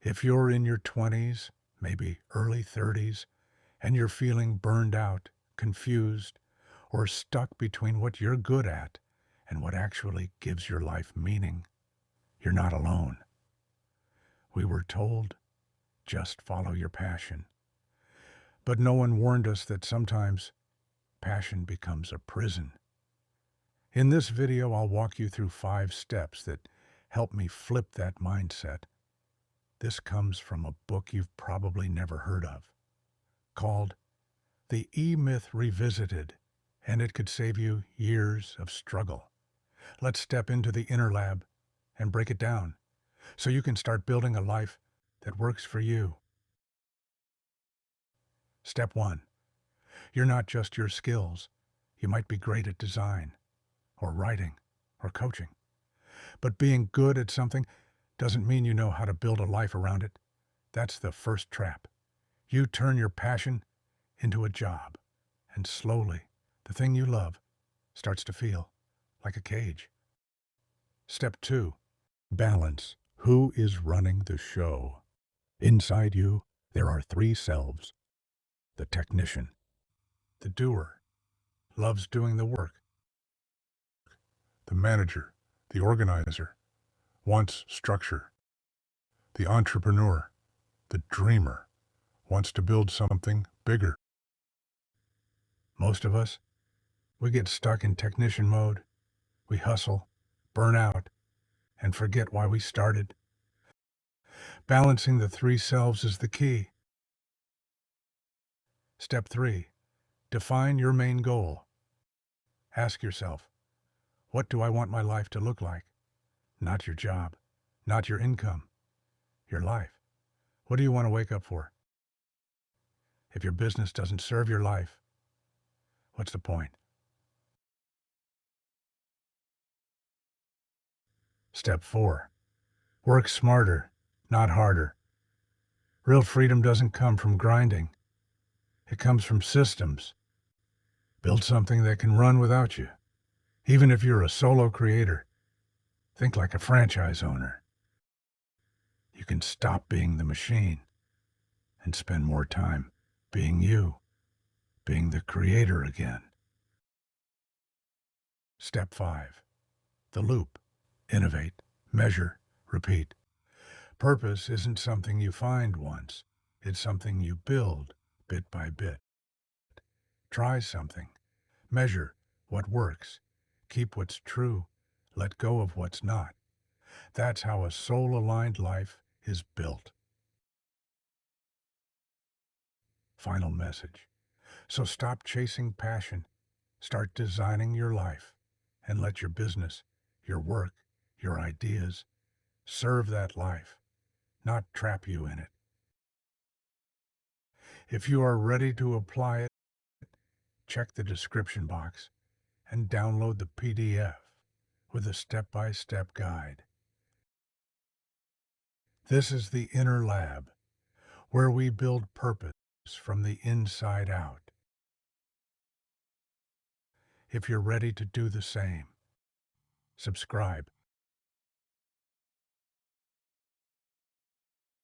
If you're in your 20s, maybe early 30s, and you're feeling burned out, confused, or stuck between what you're good at and what actually gives your life meaning, you're not alone. We were told, just follow your passion. But no one warned us that sometimes passion becomes a prison. In this video, I'll walk you through 5 steps that help me flip that mindset. This comes from a book you've probably never heard of, called The E-Myth Revisited, and it could save you years of struggle. Let's step into the inner lab and break it down so you can start building a life that works for you. Step 1. You're not just your skills. You might be great at design, or writing, or coaching. But being good at something doesn't mean you know how to build a life around it. That's the first trap. You turn your passion into a job, and slowly, the thing you love starts to feel like a cage. Step 2. Balance. Who is running the show? Inside you, there are 3 selves. The technician, the doer, loves doing the work. The manager, the organizer, wants structure. The entrepreneur, the dreamer, wants to build something bigger. Most of us, we get stuck in technician mode. We hustle, burn out, and forget why we started. Balancing the 3 selves is the key. Step 3. Define your main goal. Ask yourself, what do I want my life to look like? Not your job, not your income, your life. What do you want to wake up for? If your business doesn't serve your life, what's the point? Step 4. Work smarter, not harder. Real freedom doesn't come from grinding. It comes from systems. Build something that can run without you. Even if you're a solo creator, think like a franchise owner. You can stop being the machine and spend more time being you, being the creator again. Step 5. The loop. Innovate, measure, repeat. Purpose isn't something you find once. It's something you build bit by bit. Try something. Measure what works. Keep what's true. Let go of what's not. That's how a soul-aligned life is built. Final message. So stop chasing passion. Start designing your life and let your business, your work, your ideas serve that life, not trap you in it. If you are ready to apply it, check the description box and download the PDF with a step-by-step guide. This is the Inner Lab, where we build purpose from the inside out. If you're ready to do the same, subscribe